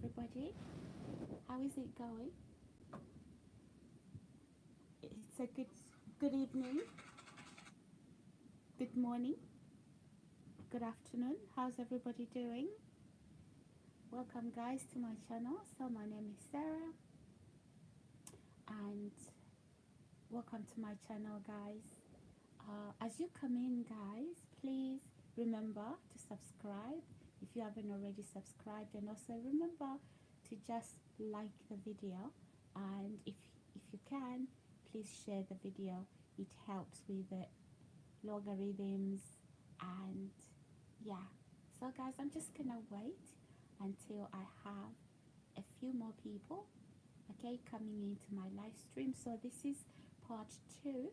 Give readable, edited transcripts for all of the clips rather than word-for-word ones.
everybody? How is it going? It's a good evening, good morning, good afternoon. How's everybody doing? Welcome guys to my channel. So my name is Sarah and welcome to my channel guys. As you come in guys, please remember to subscribe if you haven't already subscribed, and also remember to just like the video, and if you can, please share the video. It helps with the logarithms. And yeah, so guys, I'm just gonna wait until I have a few more people, okay, coming into my live stream. So this is part 2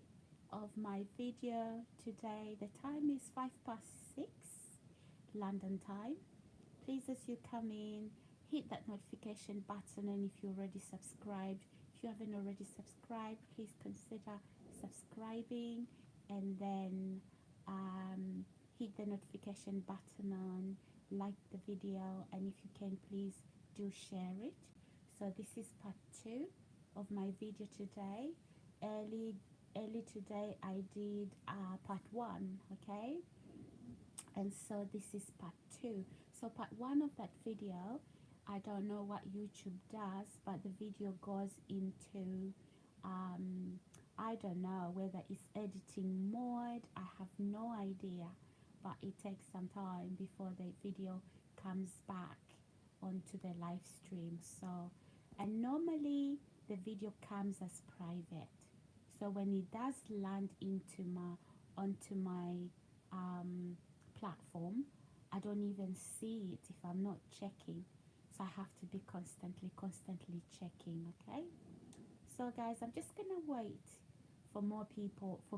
of my video today. The time is 6:05 London time. Please, as you come in, hit that notification button, and if you're already subscribed, if you haven't already subscribed, please consider subscribing, and then hit the notification button on, like the video, and if you can, please do share it. So this is part 2 of my video today. Early today I did part 1, okay, and so this is part 2. So part 1 of that video, I don't know what YouTube does, but the video goes into I don't know whether it's editing mode. I have no idea, but it takes some time before the video comes back onto the live stream. So, and normally the video comes as private, so when it does land onto my platform, I don't even see it if I'm not checking. So I have to be constantly checking, okay? So guys, I'm just gonna wait for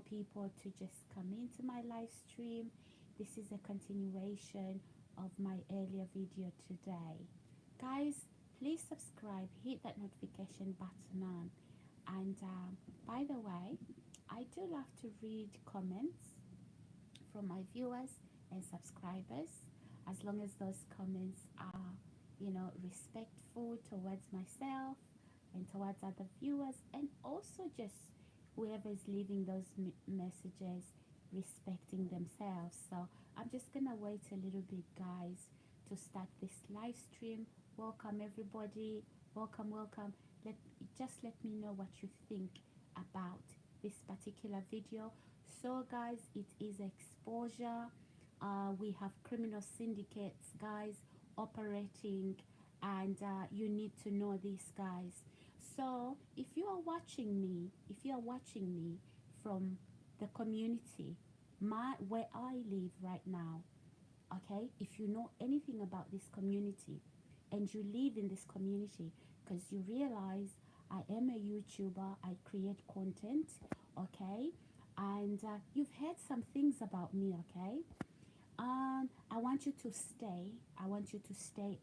people to just come into my live stream. This is a continuation of my earlier video today. Guys, please subscribe, hit that notification button on. And by the way, I do love to read comments from my viewers and subscribers, as long as those comments are, you know, respectful towards myself and towards other viewers, and also just whoever is leaving those messages respecting themselves. So I'm just gonna wait a little bit guys to start this live stream. Welcome everybody, welcome. Let me know what you think about this particular video. So guys, it is exposure. We have criminal syndicates guys operating, and you need to know this guys. So if you are watching me from the community, where I live right now, okay, if you know anything about this community and you live in this community, because you realize I am a YouTuber, I create content, okay, and you've heard some things about me, okay. I want you to stay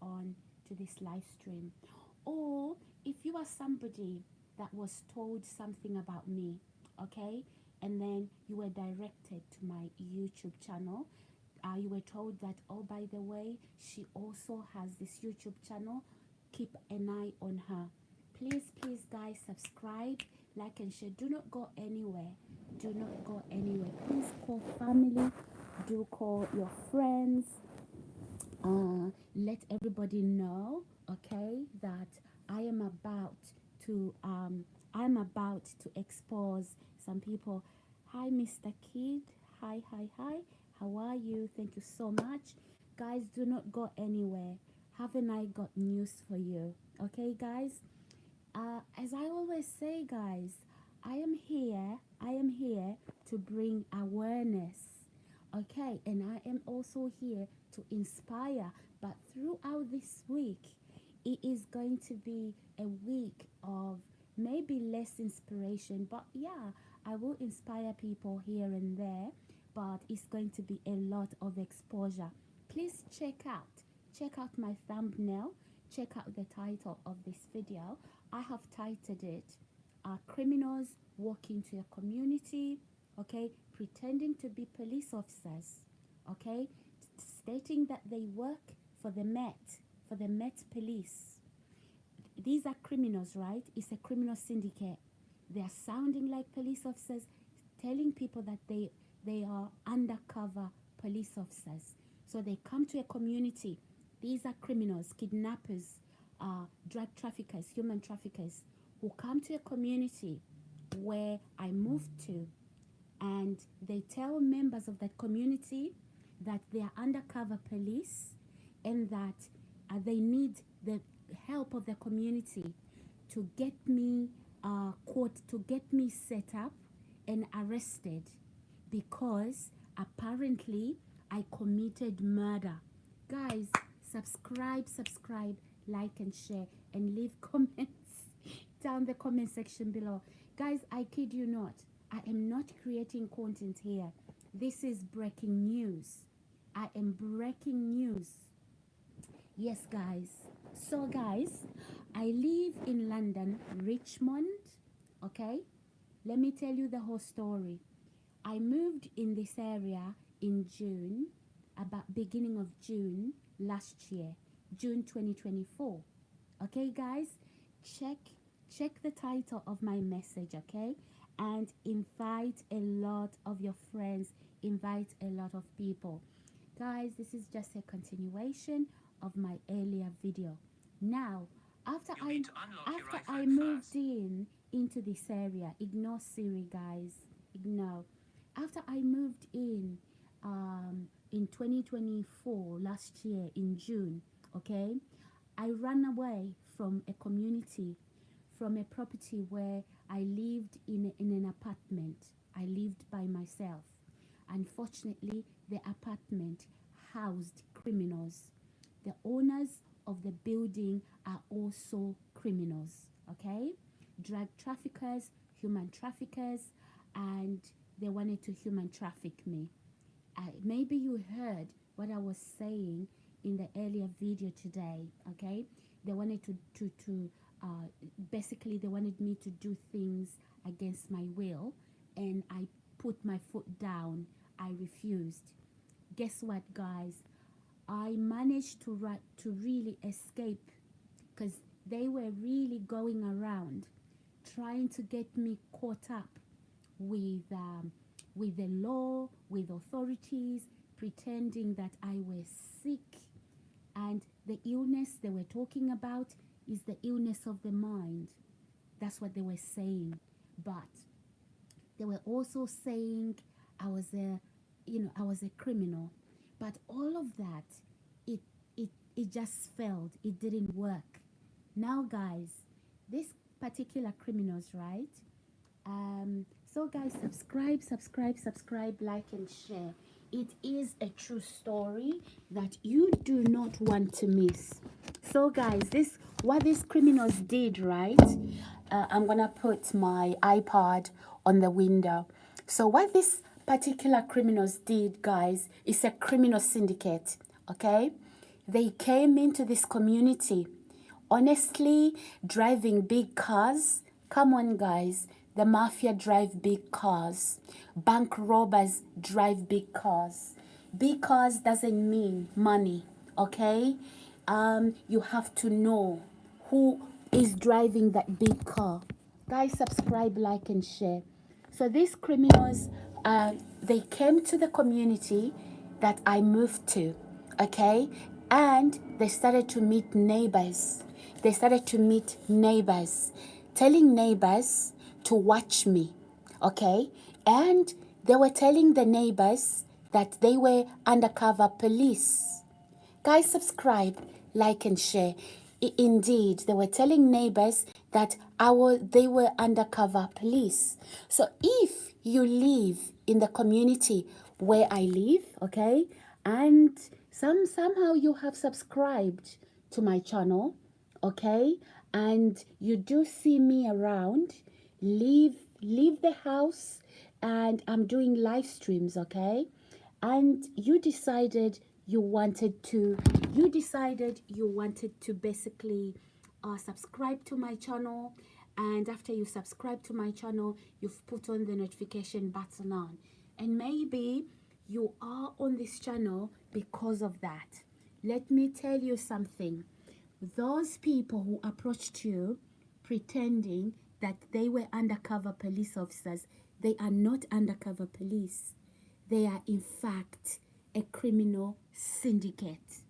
on to this live stream. Or if you are somebody that was told something about me, okay, and then you were directed to my YouTube channel, you were told that, oh, by the way, she also has this YouTube channel, keep an eye on her. Please guys, subscribe, like and share. Do not go anywhere. Please call family, do call your friends, let everybody know, okay, that I am about to expose some people. Hi Mr. Kid, hi, how are you? Thank you so much. Guys, do not go anywhere. Haven't I got news for you? Okay guys, as I always say guys, I am here to bring awareness, okay, and I am also here to inspire. But throughout this week, it is going to be a week of maybe less inspiration, but yeah, I will inspire people here and there, but it's going to be a lot of exposure. Please check out my thumbnail, check out the title of this video. I have titled it criminals walk into your community, okay, pretending to be police officers, okay, stating that they work for the Met Police, these are criminals, right? It's a criminal syndicate. They are sounding like police officers, telling people that they are undercover police officers. So they come to a community. These are criminals, kidnappers, drug traffickers, human traffickers, who come to a community where I moved to, and they tell members of that community that they are undercover police and that they need the help of the community to get me caught, to get me set up and arrested, because apparently I committed murder. Guys, subscribe, like and share, and leave comments down the comment section below. Guys, I kid you not, I am not creating content here. This is breaking news. I am breaking news. Yes, guys. So, guys, I live in London, Richmond. Okay? Let me tell you the whole story. I moved in this area in June, about beginning of June last year, June 2024. Okay, guys? Check the title of my message, okay? And invite a lot of your friends, invite a lot of people. Guys, this is just a continuation of my earlier video. Now, after I moved into this area, ignore Siri, guys, ignore. After I moved in 2024, last year in June, okay, I ran away from a community, from a property where I lived in an apartment. I lived by myself. Unfortunately, the apartment housed criminals. The owners of the building are also criminals, okay? Drug traffickers, human traffickers, and they wanted to human traffic me. Maybe you heard what I was saying in the earlier video today, okay? They wanted basically they wanted me to do things against my will, and I put my foot down. I refused. Guess what, guys? I managed to really escape, because they were really going around trying to get me caught up with the law, with authorities, pretending that I was sick. And the illness they were talking about is the illness of the mind. That's what they were saying. But they were also saying I was a criminal. But all of that, it just failed. It didn't work. Now, guys, these particular criminals, right? So, guys, subscribe, like, and share. It is a true story that you do not want to miss. So, guys, what these criminals did, right? I'm gonna put my iPad on the window. So, what these particular criminals did, guys, is a criminal syndicate. Okay, they came into this community, honestly, driving big cars. Come on, guys. The mafia drive big cars. Bank robbers drive big cars. Big cars doesn't mean money, okay? You have to know who is driving that big car. Guys, subscribe, like, and share. So these criminals, they came to the community that I moved to, okay? And they started to meet neighbors. They started to meet neighbors, telling neighbors to watch me, okay? And they were telling the neighbors that they were undercover police. Guys, subscribe, like, and share. Indeed, they were telling neighbors that they were undercover police. So if you live in the community where I live, okay, and somehow you have subscribed to my channel, okay, and you do see me around, leave the house, and I'm doing live streams, okay, and you decided you wanted to basically subscribe to my channel, and after you subscribe to my channel, you've put on the notification button on, and maybe you are on this channel because of that. Let me tell you something. those people who approached you pretending that they were undercover police officers, they are not undercover police. They are in fact a criminal syndicate.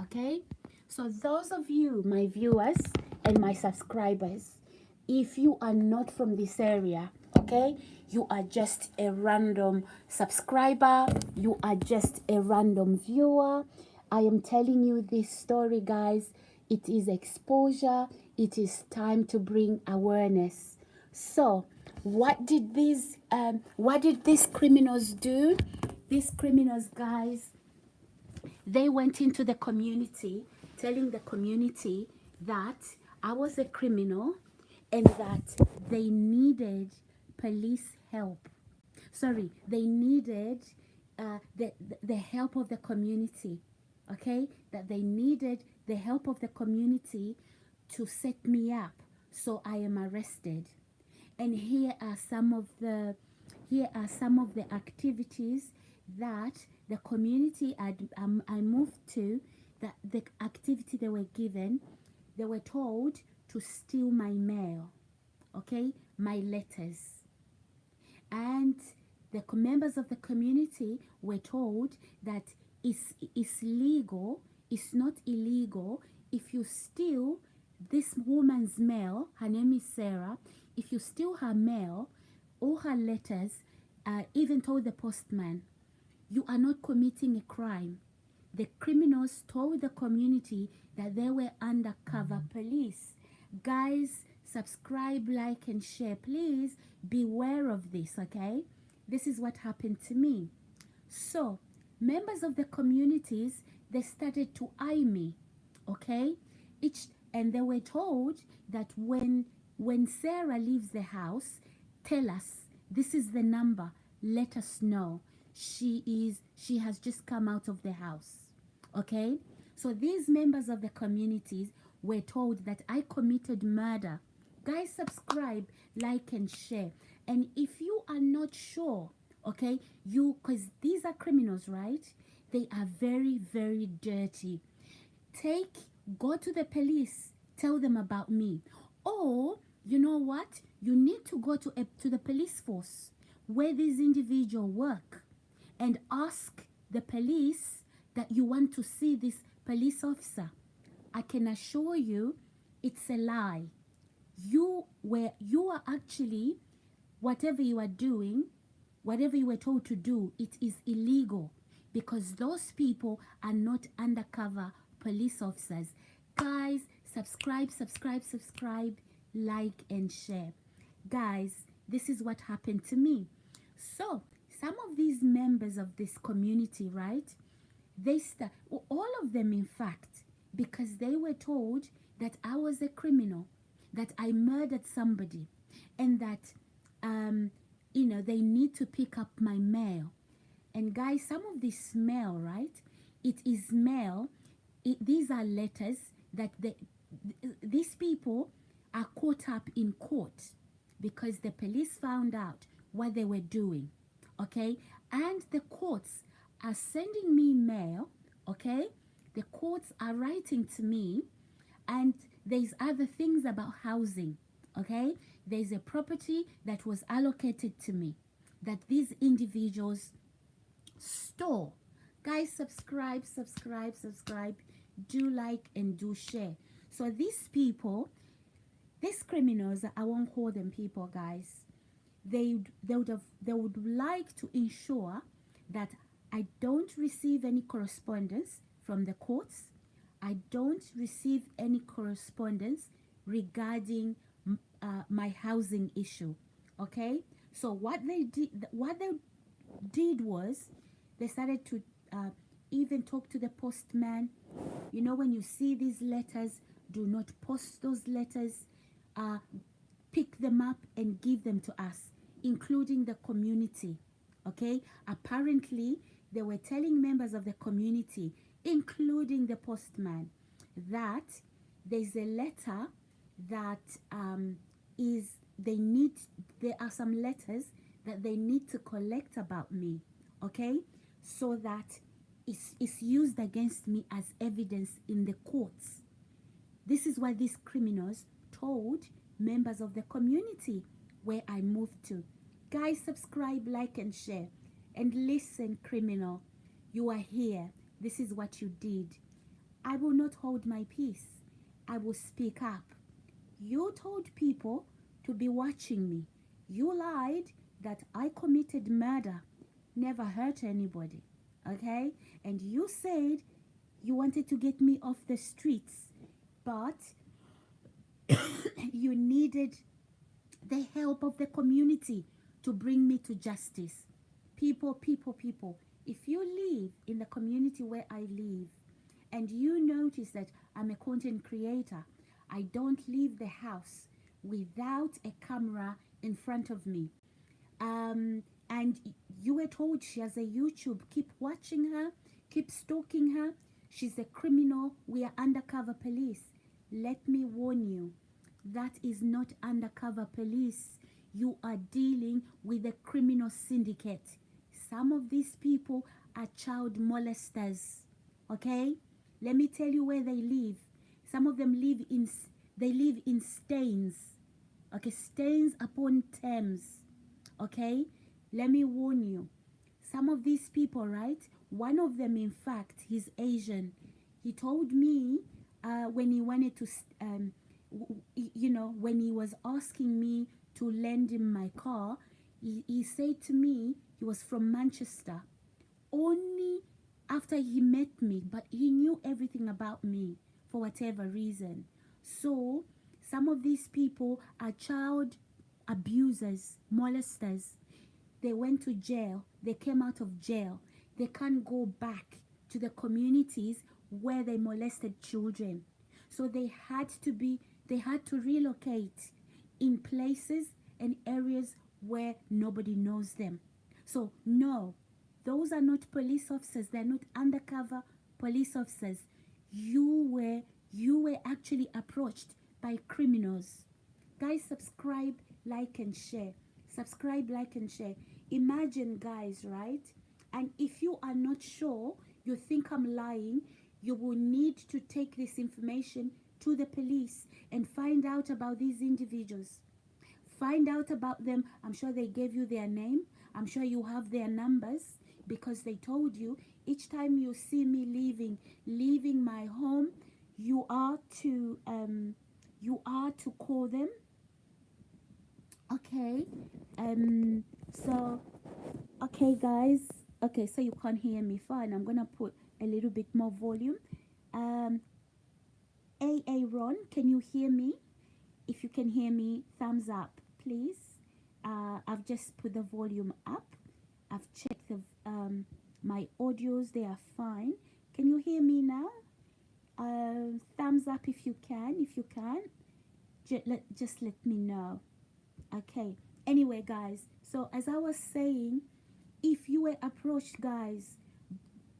Okay? So those of you, my viewers and my subscribers, if you are not from this area, okay, you are just a random subscriber, you are just a random viewer. I am telling you this story, guys. It is exposure. It is time to bring awareness. So what did these criminals do? These criminals, guys, they went into the community telling the community that I was a criminal and that they needed police help. Sorry, they needed the help of the community. Okay, that they needed the help of the community to set me up, so I am arrested. And here are some of the activities that the community I moved to, that the activity they were given. They were told to steal my mail, okay, my letters. And the members of the community were told that it's legal, it's not illegal. If you steal this woman's mail, her name is Sarah, if you steal her mail or her letters, even told the postman, you are not committing a crime. The criminals told the community that they were undercover police. Guys, subscribe, like, and share. Please beware of this, okay? This is what happened to me. So, members of the communities, they started to eye me, okay? And they were told that when Sarah leaves the house, tell us, this is the number, let us know. She has just come out of the house, okay? So these members of the communities were told that I committed murder. Guys, subscribe, like, and share. And if you are not sure, okay, because these are criminals, right? They are very, very dirty. Go to the police, tell them about me. Or, you know what? You need to go to the police force where these individuals work and ask the police that you want to see this police officer. I can assure you it's a lie. You are actually, whatever you are doing, whatever you were told to do, it is illegal, because those people are not undercover police officers. Guys, subscribe, like, and share. Guys, this is what happened to me. So some of these members of this community, right, all of them, in fact, because they were told that I was a criminal, that I murdered somebody, and that they need to pick up my mail. And guys, some of this mail, right, it is mail. These are letters that these people are caught up in court because the police found out what they were doing, okay? And the courts are sending me mail, okay? The courts are writing to me, and there's other things about housing, okay? There's a property that was allocated to me that these individuals stole. Guys, subscribe, do like and do share. So these people, these criminals, I won't call them people, guys, they would like to ensure that I don't receive any correspondence from the courts. I don't receive any correspondence regarding my housing issue, okay? So what they did was they started to even talk to the postman. You know, when you see these letters, do not post those letters. Pick them up and give them to us, including the community, okay? Apparently, they were telling members of the community, including the postman, that there's a letter that there are some letters that they need to collect about me, okay? So that it's used against me as evidence in the courts. This is what these criminals told members of the community where I moved to. Guys, subscribe, like, and share. And listen, criminal, you are here. This is what you did. I will not hold my peace. I will speak up. You told people to be watching me. You lied that I committed murder, never hurt anybody. Okay? And you said you wanted to get me off the streets, but you needed the help of the community to bring me to justice. People, if you live in the community where I live and you notice that I'm a content creator, I don't leave the house without a camera in front of me. And you were told she has a YouTube. Keep watching her. Keep stalking her. She's a criminal. We are undercover police. Let me warn you, that is not undercover police. You are dealing with a criminal syndicate. Some of these people are child molesters. Okay? Let me tell you where they live. Some of them live in Staines. Okay, Staines upon Thames. Okay? Let me warn you. Some of these people, right? One of them, in fact, he's Asian. He told me when he wanted to, when he was asking me to lend him my car, he said to me he was from Manchester. Only after he met me, but he knew everything about me for whatever reason. So some of these people are child abusers, molesters. They went to jail. They came out of jail. They can't go back to the communities where they molested children. So they had to relocate in places and areas where nobody knows them. So no, those are not police officers. They're not undercover police officers. You were actually approached by criminals. Guys, subscribe, like, and share. Subscribe, like, and share. Imagine, guys, right? And if you are not sure, you think I'm lying, you will need to take this information to the police and find out about these individuals. Find out about them. I'm sure they gave you their name. I'm sure you have their numbers because they told you each time you see me leaving my home, you are to call them. Okay. So okay, guys. Okay, so you can't hear me. Fine. I'm gonna put a little bit more volume. Ron, can you hear me? If you can hear me, thumbs up, please. I've just put the volume up. I've checked my audios. They are fine. Can you hear me now? Thumbs up if you can. If you can, just let me know. Okay. Anyway, guys. So as I was saying, if you were approached, guys,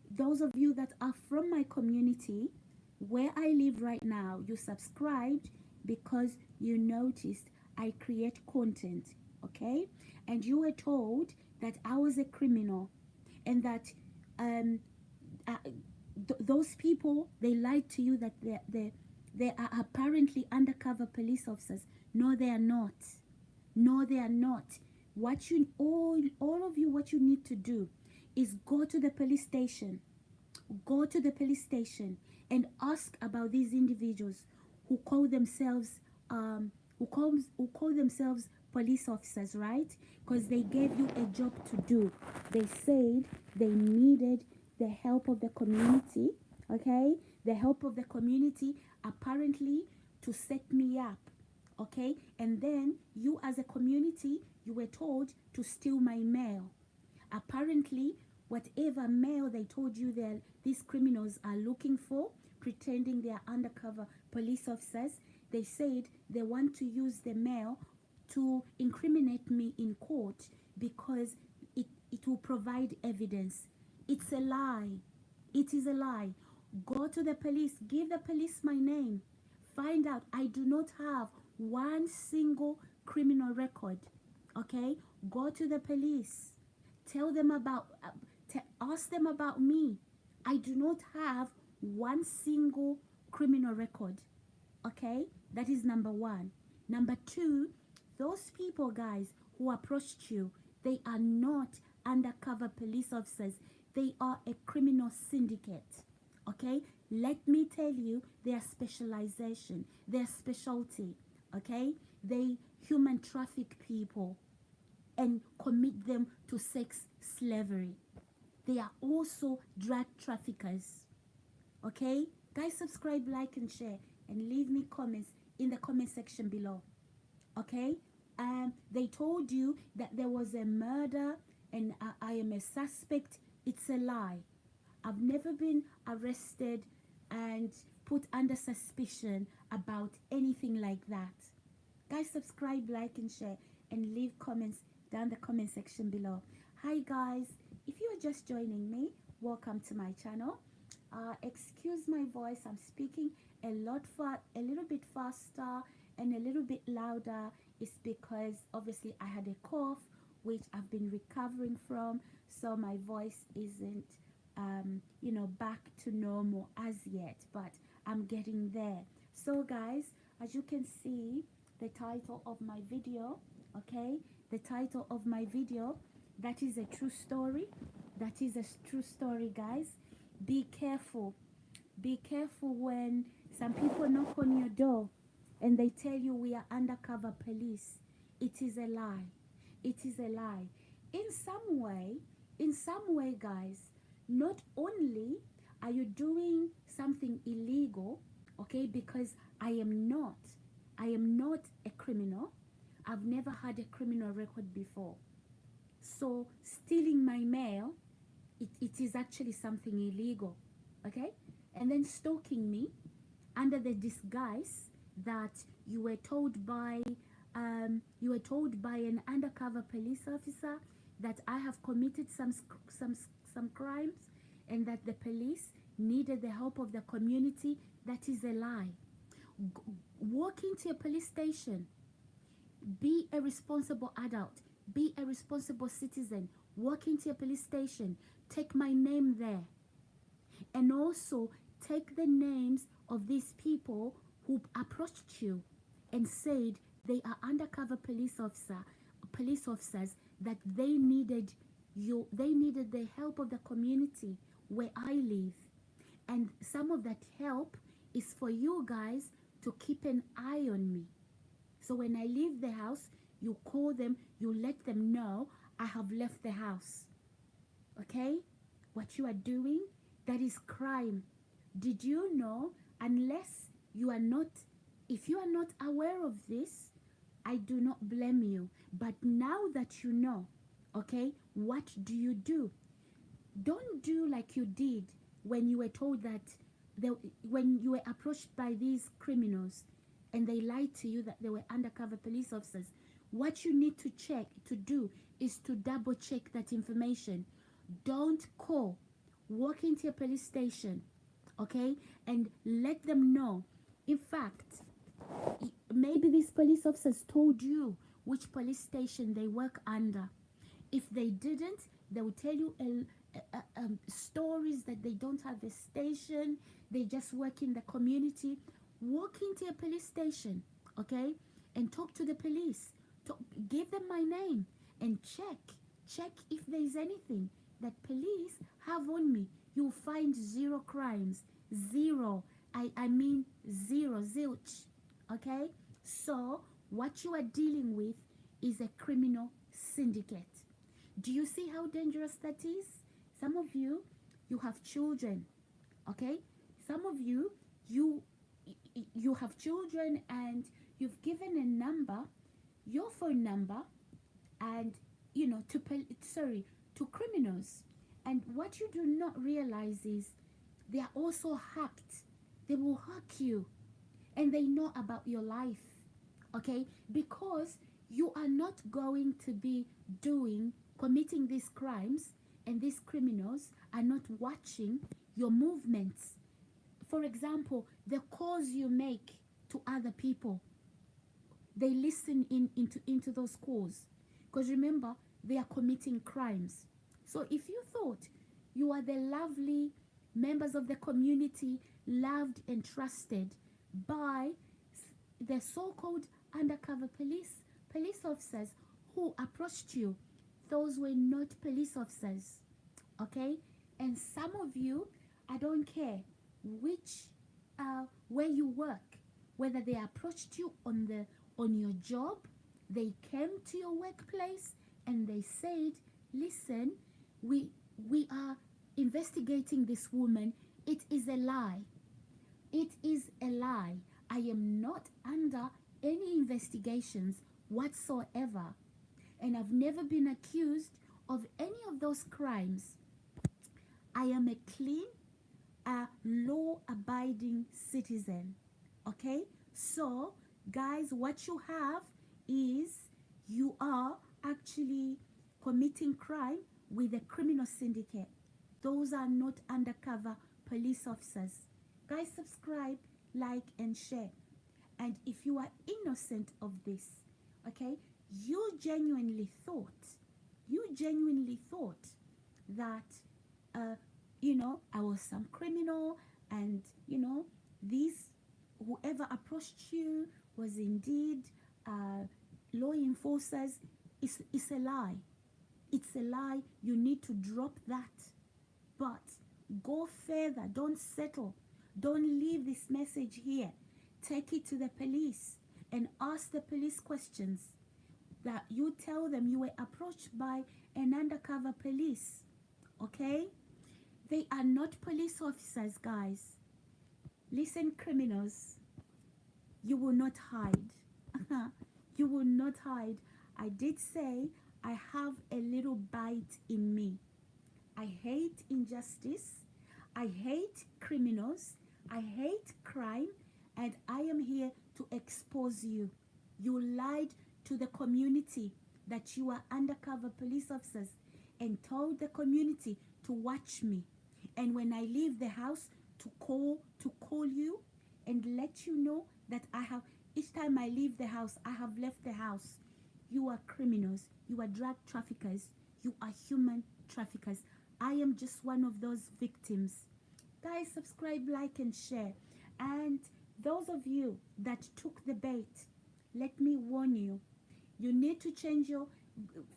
those of you that are from my community, where I live right now, you subscribed because you noticed I create content, okay? And you were told that I was a criminal and that those people, they lied to you that they are apparently undercover police officers. No, they are not. No, they are not. All of you, what you need to do is go to the police station. Go to the police station and ask about these individuals who call themselves police officers, right? Because they gave you a job to do. They said they needed the help of the community, okay? The help of the community apparently to set me up, okay? And then you as a community, you were told to steal my mail. Apparently, whatever mail they told you these criminals are looking for, pretending they are undercover police officers, they said they want to use the mail to incriminate me in court because it will provide evidence. It's a lie. It is a lie. Go to the police. Give the police my name. Find out. I do not have one single criminal record. Okay? Go to the police. Tell them about... ask them about me. I do not have one single criminal record. Okay, that is number one. Number two, those people, guys, who approached you, they are not undercover police officers. They are a criminal syndicate. Okay, let me tell you their specialization, their specialty. Okay, they human traffic people and commit them to sex slavery. They are also drug traffickers. Okay, guys, subscribe, like, and share, and leave me comments in the comment section below. Okay, they told you that there was a murder and I am a suspect. It's a lie. I've never been arrested and put under suspicion about anything like that. Guys, subscribe, like, and share, and leave comments down the comment section below. Hi guys, if you are just joining me, welcome to my channel. Excuse my voice, I'm speaking a little bit faster and a little bit louder. It's because obviously I had a cough which I've been recovering from, so my voice isn't back to normal as yet, but I'm getting there. So guys, as you can see, the title of my video, okay, the title of my video, that is a true story. That is a true story, guys. Be careful. Be careful when some people knock on your door and they tell you we are undercover police. It is a lie. It is a lie. In some way, guys, not only are you doing something illegal, okay, because I am not a criminal. I've never had a criminal record before. So stealing my mail, it is actually something illegal, okay? And then stalking me under the disguise that you were told by an undercover police officer that I have committed some crimes and that the police needed the help of the community. That is a lie. Walk into a police station. Be a responsible adult. Be a responsible citizen. Walk into a police station. Take my name there. And also take the names of these people who approached you and said they are undercover police officers, that they needed the help of the community where I live. And some of that help is for you guys to keep an eye on me. So when I leave the house, you call them, you let them know I have left the house. Okay? What you are doing, that is crime. Did you know, if you are not aware of this, I do not blame you. But now that you know, okay, what do? Don't do like you did when you were told that, when you were approached by these criminals and they lied to you that they were undercover police officers. What you need to do is to double check that information. Don't call. Walk into a police station, okay, and let them know. In fact, maybe these police officers told you which police station they work under. If they didn't, they will tell you stories that they don't have a station, they just work in the community. Walk into a police station, okay, and talk to the police. Give them my name and check if there is anything that police have on me. You'll find zero crimes. Zero. I mean zero, zilch. Okay? So what you are dealing with is a criminal syndicate. Do you see how dangerous that is? Some of you have children. Okay? Some of you have children and you've given a number, your phone number, and to criminals. And what you do not realize is they are also hacked. They will hack you and they know about your life, okay? Because you are not going to be committing these crimes, and these criminals are not watching your movements. For example, the calls you make to other people, they listen into those calls, because remember, they are committing crimes. So if you thought you are the lovely members of the community, loved and trusted by the so-called undercover police officers who approached you, those were not police officers, okay? And some of you, I don't care which where you work, whether they approached you on your job, they came to your workplace and they said, listen, we are investigating this woman. It is a lie. It is a lie. I am not under any investigations whatsoever, and I've never been accused of any of those crimes. I am a clean, law-abiding citizen. Okay? So, guys, what you have is you are actually committing crime with a criminal syndicate. Those are not undercover police officers. Guys, subscribe, like, and share. And if you are innocent of this, okay, you genuinely thought that, I was some criminal, and, whoever approached you was indeed law enforcers. It's a lie. It's a lie. You need to drop that. But go further. Don't settle. Don't leave this message here. Take it to the police and ask the police questions. That you tell them you were approached by an undercover police. Okay? They are not police officers, guys. Listen, criminals. You will not hide. You will not hide. I did say I have a little bite in me. I hate injustice. I hate criminals. I hate crime. And I am here to expose you. You lied to the community that you are undercover police officers and told the community to watch me. And when I leave the house, to call you and let you know that each time I leave the house, I have left the house. You are criminals. You are drug traffickers. You are human traffickers. I am just one of those victims. Guys, subscribe, like, and share. And those of you that took the bait, let me warn you. You need to change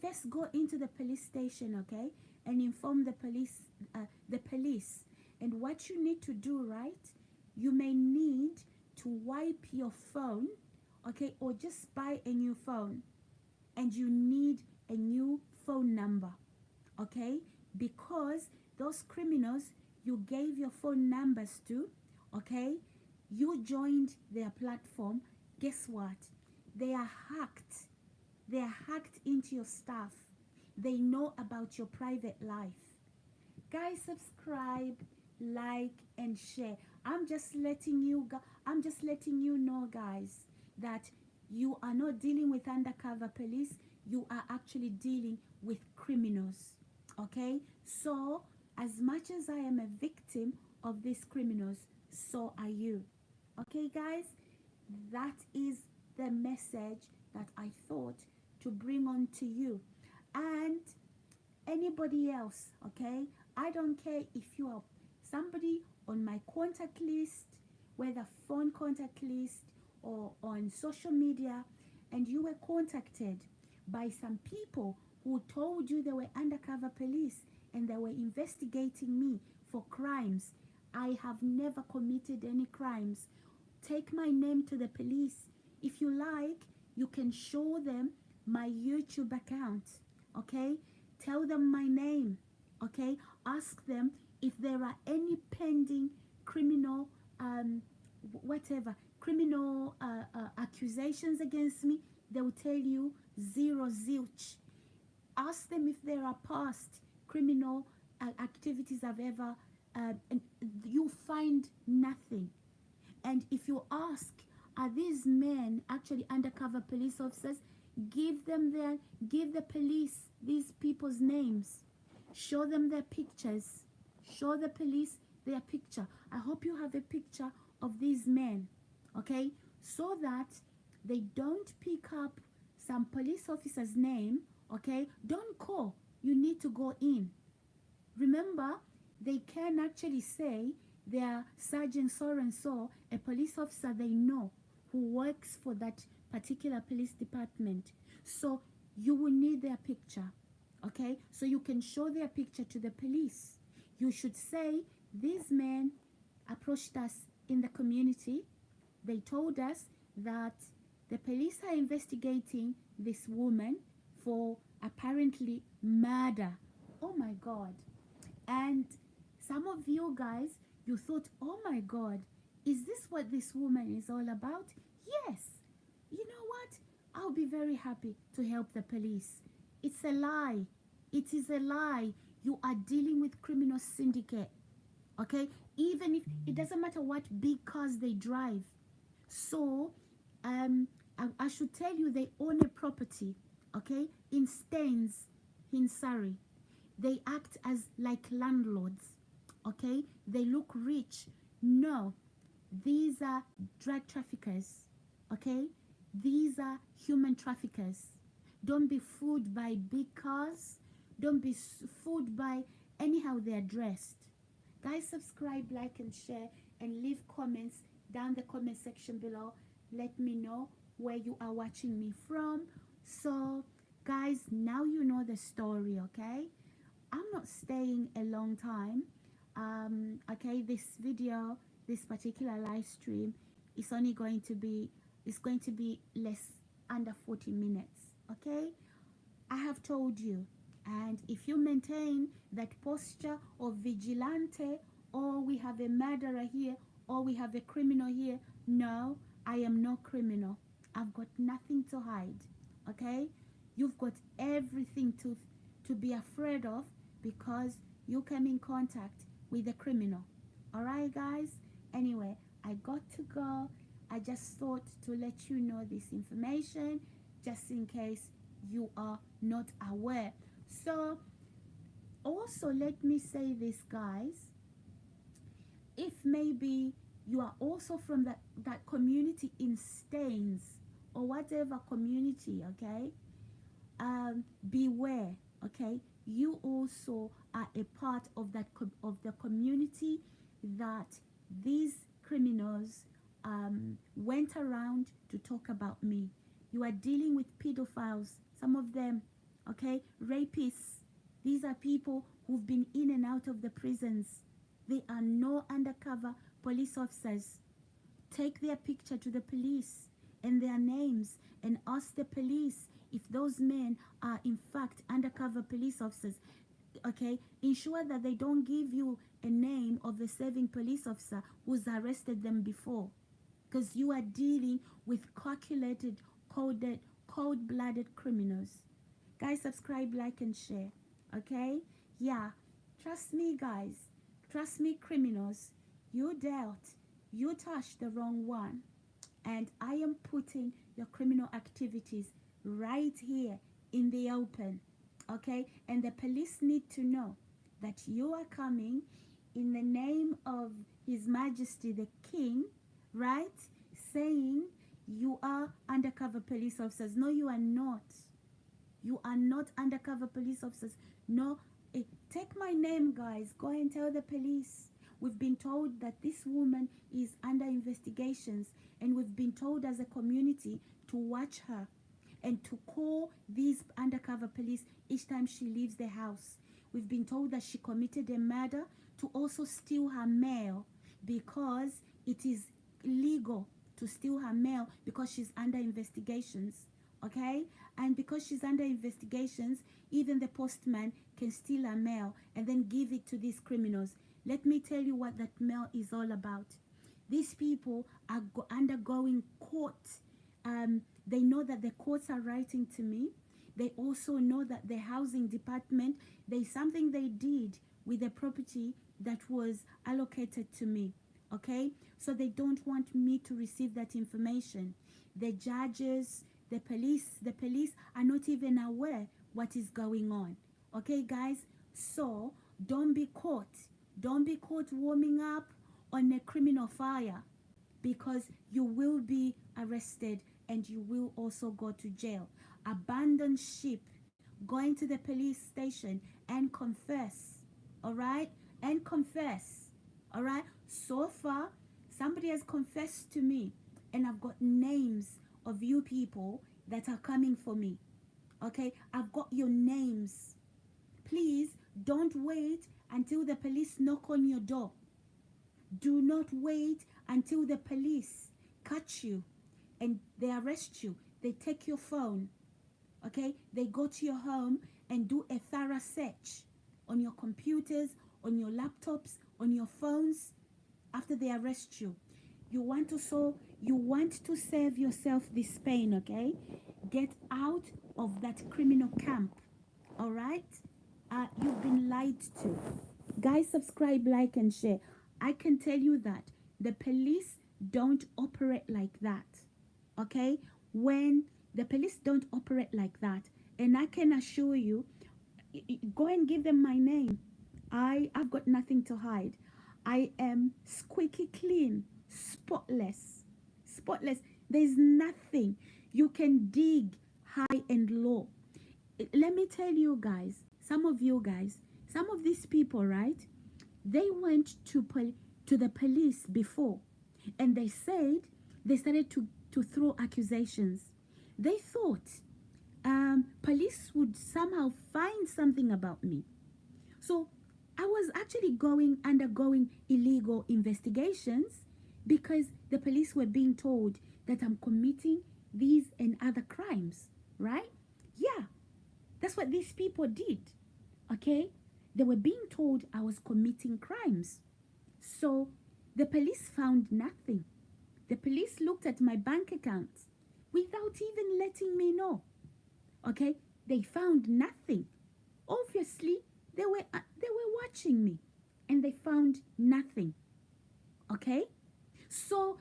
first go into the police station, okay? And inform the police. And what you need to do, right? You may need to wipe your phone, okay? Or just buy a new phone. And you need a new phone number, okay? Because those criminals you gave your phone numbers to, okay? You joined their platform. Guess what? They are hacked. They are hacked into your stuff. They know about your private life. Guys, subscribe, like, and share. I'm just letting you know, guys, that you are not dealing with undercover police. You are actually dealing with criminals. Okay? So, as much as I am a victim of these criminals, so are you. Okay, guys? That is the message that I thought to bring on to you. And anybody else, okay? I don't care if you are somebody on my contact list, whether phone contact list or on social media, and you were contacted by some people who told you they were undercover police and they were investigating me for crimes. I have never committed any crimes. Take my name to the police. If you like, you can show them my YouTube account, okay? Tell them my name, okay? Ask them if there are any pending criminal, criminal accusations against me. They will tell you zero, zilch. Ask them if there are past criminal activities I've ever, and you find nothing. And if you ask, are these men actually undercover police officers? Give the police these people's names. Show them their pictures. Show the police their picture. I hope you have a picture of these men, okay? So that they don't pick up some police officer's name, okay? Don't call. You need to go in. Remember, they can actually say they are Sergeant so-and-so, a police officer they know, who works for that particular police department. So you will need their picture, okay? So you can show their picture to the police. You should say, these men approached us in the community. They told us that the police are investigating this woman for apparently murder. Oh my God. And some of you guys, you thought, oh my God, is this what this woman is all about? Yes. You know what? I'll be very happy to help the police. It's a lie. It is a lie. You are dealing with criminal syndicate. Okay? Even if it doesn't matter what big cars they drive. So, I should tell you, they own a property, okay, in Staines, in Surrey. They act as like landlords, okay? They look rich. No, these are drug traffickers, okay? These are human traffickers. Don't be fooled by big cars. Don't be fooled by anyhow they are dressed. Guys, subscribe, like, and share, and leave comments down the comment section below. Let me know where you are watching me from. So guys, now you know the story, okay? I'm not staying a long time. Okay, this video, this particular live stream is only going to be, it's going to be less, under 40 minutes, okay? I have told you, and if you maintain that posture of vigilante, or we have a murderer here, or we have a criminal here, no, I am no criminal. I've got nothing to hide, okay? You've got everything to be afraid of, because you came in contact with a criminal. All right, guys? Anyway, I got to go. I just thought to let you know this information, just in case you are not aware. So, also let me say this, guys. If maybe you are also from that community in Staines, or whatever community, okay? Beware, okay? You also are a part of that of the community that these criminals went around to talk about me. You are dealing with pedophiles, some of them, okay? Rapists. These are people who've been in and out of the prisons. They are no undercover police officers. Take their picture to the police and their names, and ask the police if those men are in fact undercover police officers, okay? Ensure that they don't give you a name of a serving police officer who's arrested them before, because you are dealing with calculated, cold-blooded criminals. Guys, subscribe, like, and share, okay? Yeah, trust me, guys. Trust me, criminals. You touched the wrong one. And I am putting your criminal activities right here in the open, okay? And the police need to know that you are coming in the name of His Majesty the King, right? Saying you are undercover police officers. No, you are not. You are not undercover police officers. No, take my name, guys. Go and tell the police. We've been told that this woman is under investigations, and we've been told as a community to watch her and to call these undercover police each time she leaves the house. We've been told that she committed a murder, to also steal her mail, because it is illegal to steal her mail because she's under investigations, okay? And because she's under investigations, even the postman can steal her mail and then give it to these criminals. Let me tell you what that mail is all about. These people are undergoing court. They know that the courts are writing to me. They also know that the housing department, there's something they did with the property that was allocated to me, okay? So they don't want me to receive that information. The judges, the police are not even aware what is going on, okay, guys? So don't be caught. Don't be caught warming up on a criminal fire, because you will be arrested and you will also go to jail. Abandon ship, going to the police station and confess, all right? And confess, all right? So far, somebody has confessed to me, and I've got names of you people that are coming for me. Okay, I've got your names. Please don't wait until the police knock on your door. Do not wait until the police catch you and they arrest you. They take your phone. Okay, they go to your home and do a thorough search on your computers, on your laptops, on your phones. After they arrest you, you want to save yourself this pain. Okay, get out of that criminal camp. All right, you've been lied to. Guys, subscribe, like, and share. I can tell you that the police don't operate like that. Okay, when the police don't operate like that, and I can assure you, go and give them my name. I've got nothing to hide. I am squeaky clean, spotless. Spotless. There's nothing. You can dig high and low. Let me tell you guys, some of these people, right? They went to the police before, and they started to throw accusations. They thought police would somehow find something about me. So I was actually undergoing illegal investigations because the police were being told that I'm committing these and other crimes, right? Yeah, that's what these people did, okay? They were being told I was committing crimes. So the police found nothing. The police looked at my bank account without even letting me know, okay? They found nothing. Obviously, they were watching me, and they found nothing, okay? So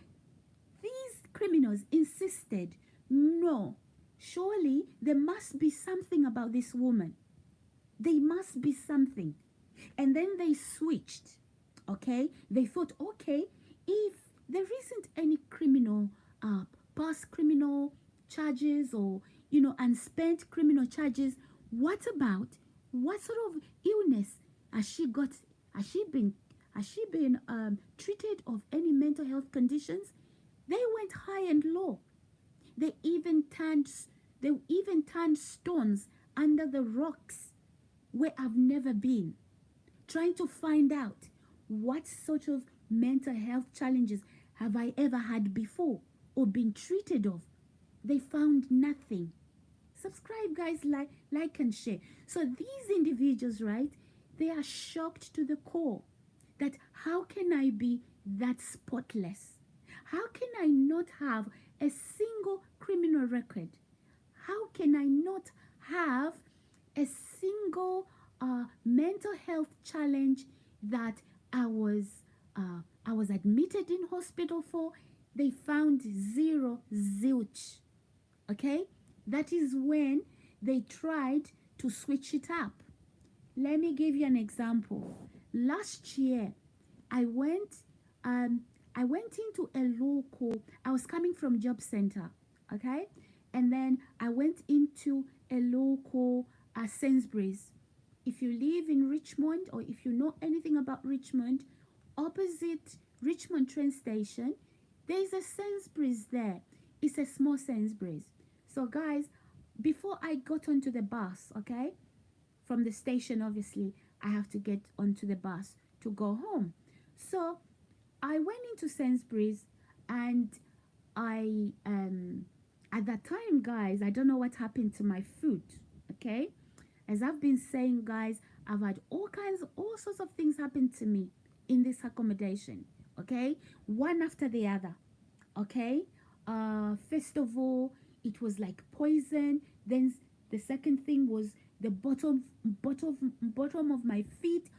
these criminals insisted, no, surely there must be something about this woman. There must be something. And then they switched, okay? They thought, okay, if there isn't any past criminal charges or, unspent criminal charges, what sort of illness has she got? Has she been treated of any mental health conditions? They went high and low. They even turned stones under the rocks where I've never been, trying to find out what sort of mental health challenges have I ever had before or been treated of. They found nothing. Subscribe, guys, like and share. So these individuals, right, they are shocked to the core that how can I be that spotless? How can I not have a single criminal record? How can I not have a single mental health challenge that I was admitted in hospital for? They found zero, zilch. Okay, that is when they tried to switch it up. Let me give you an example. Last year, I went into a local. I was coming from job center, okay, and then I went into a local Sainsbury's. If you live in Richmond, or if you know anything about Richmond, opposite Richmond train station, there is a Sainsbury's there. It's a small Sainsbury's. So guys, before I got onto the bus, okay, from the station, obviously, I have to get onto the bus to go home. So I went into Sainsbury's, and I at that time, guys, I don't know what happened to my food, okay? As I've been saying, guys, I've had all sorts of things happen to me in this accommodation, okay? One after the other, okay? First of all, it was like poison. Then the second thing was the bottom of my feet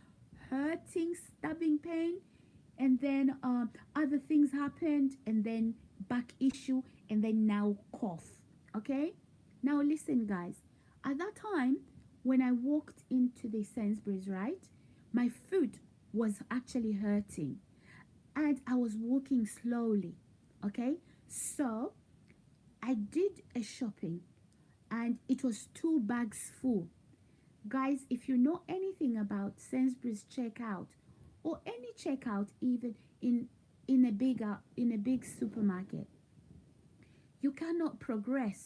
hurting, stabbing pain. And then other things happened, and then back issue, and then now cough, okay? Now listen, guys. At that time, when I walked into the Sainsbury's, right, my foot was actually hurting, and I was walking slowly, okay? So I did a shopping, and it was 2 bags full. Guys, if you know anything about Sainsbury's checkout, or any checkout even in a big supermarket, you cannot progress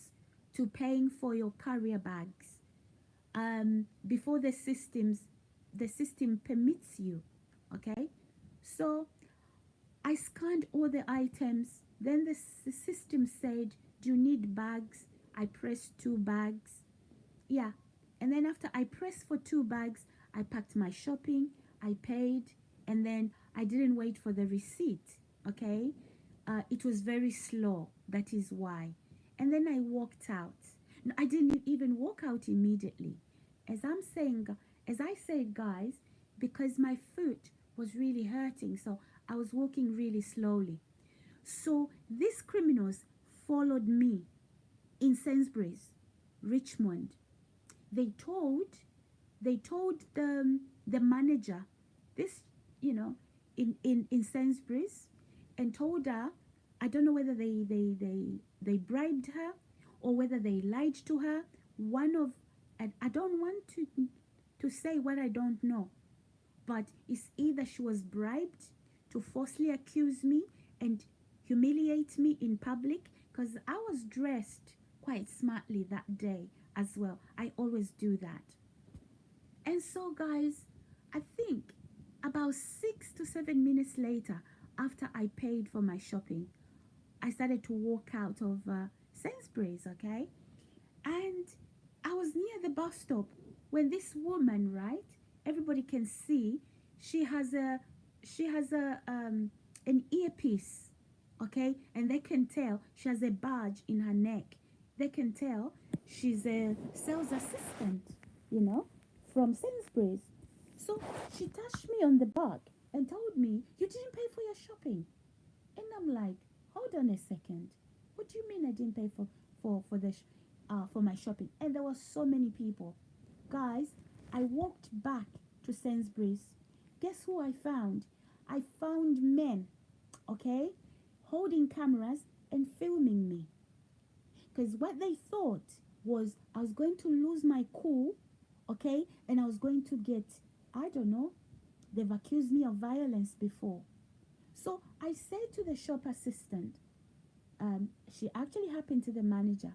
to paying for your carrier bags before the system permits you. Okay, so I scanned all the items. Then the system said, do you need bags? I pressed 2 bags. Yeah, and then after I pressed for 2 bags, I packed my shopping, I paid, and then I didn't wait for the receipt. Okay, it was very slow, that is why. And then I walked out. No, I didn't even walk out immediately. As I'm saying, as I said, guys, because my foot was really hurting, so I was walking really slowly. So these criminals followed me in Sainsbury's, Richmond. They told the manager this, in Sainsbury's, and told her, I don't know whether they bribed her or whether they lied to her. One of, and I don't want to say what I don't know, but it's either she was bribed to falsely accuse me and humiliate me in public, because I was dressed quite smartly that day as well. I always do that. And so, guys, I think about 6 to 7 minutes later, after I paid for my shopping, I started to walk out of Sainsbury's, okay? And I was near the bus stop when this woman, right? Everybody can see she has a an earpiece, okay? And they can tell she has a badge in her neck. They can tell she's a sales assistant, from Sainsbury's. So she touched me on the back and told me, you didn't pay for your shopping. And I'm like, hold on a second. What do you mean I didn't pay for my shopping? And there were so many people. Guys, I walked back to Sainsbury's. Guess who I found? I found men, okay, holding cameras and filming me. Because what they thought was I was going to lose my cool, okay, and I was going to get, I don't know, they've accused me of violence before. So I said to the shop assistant, she actually happened to the manager,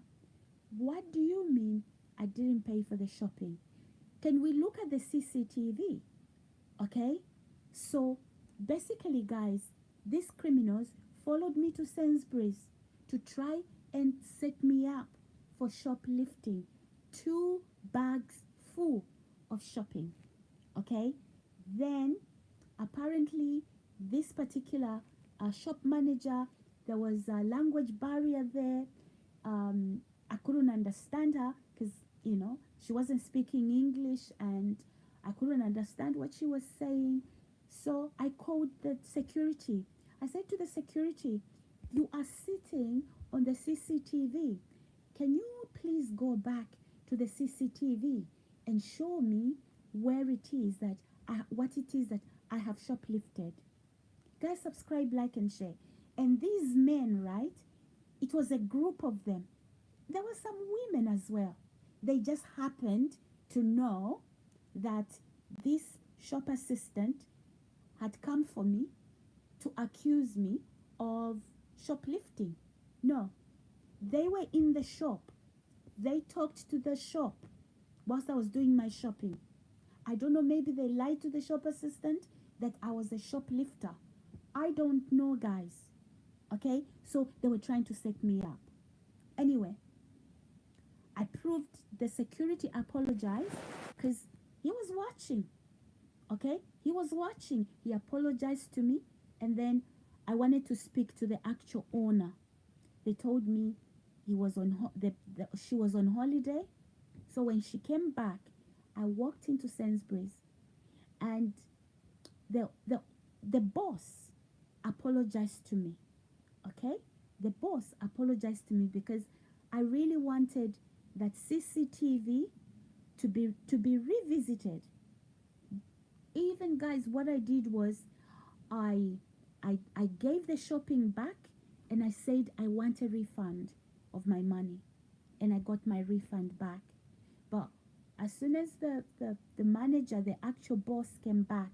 what do you mean I didn't pay for the shopping? Can we look at the CCTV? Okay? So basically, guys, these criminals followed me to Sainsbury's to try and set me up for shoplifting. 2 bags full of shopping. Okay? Then apparently this particular shop manager, there was a language barrier there. I couldn't understand her because she wasn't speaking English, and I couldn't understand what she was saying. So I called the security. I said to the security, you are sitting on the CCTV. Can you please go back to the CCTV and show me where it is that what it is that I have shoplifted? Guys, subscribe, like, and share. And these men, right? It was a group of them. There were some women as well. They just happened to know that this shop assistant had come for me to accuse me of shoplifting. No, they were in the shop. They talked to the shop whilst I was doing my shopping. I don't know, maybe they lied to the shop assistant that I was a shoplifter. I don't know, guys. Okay, so they were trying to set me up. Anyway, I proved the security apologized because he was watching. Okay, he was watching. He apologized to me, and then I wanted to speak to the actual owner. They told me he was on she was on holiday. So when she came back, I walked into Sainsbury's, and the boss apologized to me. Okay, the boss apologized to me because I really wanted that CCTV to be revisited. Even, guys, what I did was I gave the shopping back, and I said I want a refund of my money, and I got my refund back. But as soon as the manager, the actual boss, came back,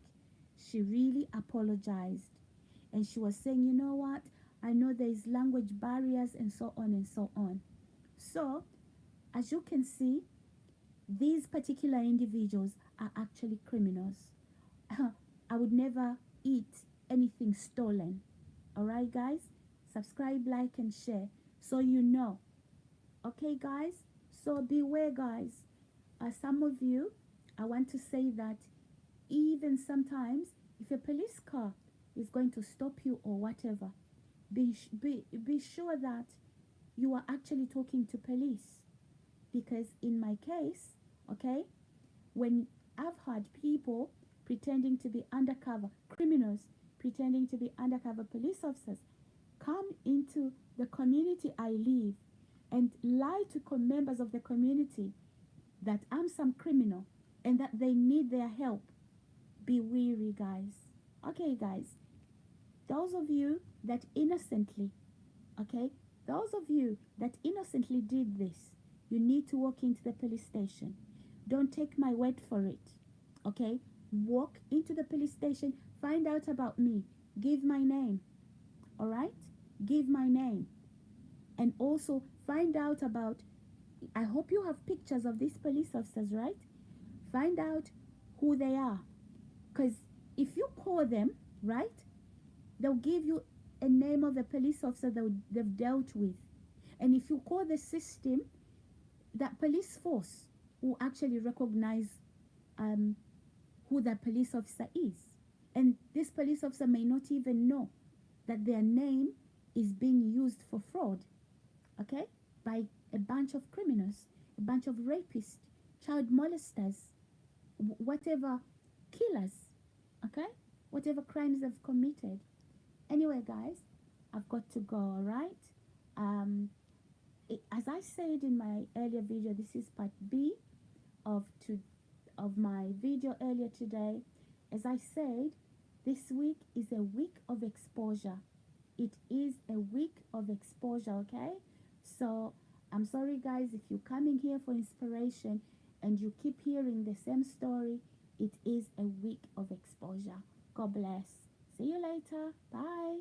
she really apologized, and she was saying, you know what, I know there is language barriers and so on and so on. So, as you can see, these particular individuals are actually criminals. I would never eat anything stolen. Alright, guys? Subscribe, like, and share so you know. Okay, guys? So beware, guys. Some of you, I want to say that even sometimes, if a police car is going to stop you or whatever, be sure that you are actually talking to police. Because in my case, okay, when I've had people pretending to be undercover criminals, pretending to be undercover police officers, come into the community I live and lie to members of the community that I'm some criminal and that they need their help. Be wary, guys. Okay, guys. Those of you that innocently, okay, those of you that innocently did this, you need to walk into the police station. Don't take my word for it. Okay? Walk into the police station, find out about me, give my name. All right? Give my name. And also find out about, I hope you have pictures of these police officers, right? Find out who they are. Because if you call them, right, they'll give you a name of the police officer that they've dealt with. And if you call the system, that police force will actually recognize who that police officer is. And this police officer may not even know that their name is being used for fraud, okay, by a bunch of criminals, a bunch of rapists, child molesters, whatever, killers, okay, whatever crimes they've committed. Anyway, guys, I've got to go, all right? As I said in my earlier video, this is part B of my video earlier today. As I said, this week is a week of exposure. It is a week of exposure, okay? So I'm sorry, guys, if you're coming here for inspiration and you keep hearing the same story. It is a week of exposure. God bless. See you later. Bye.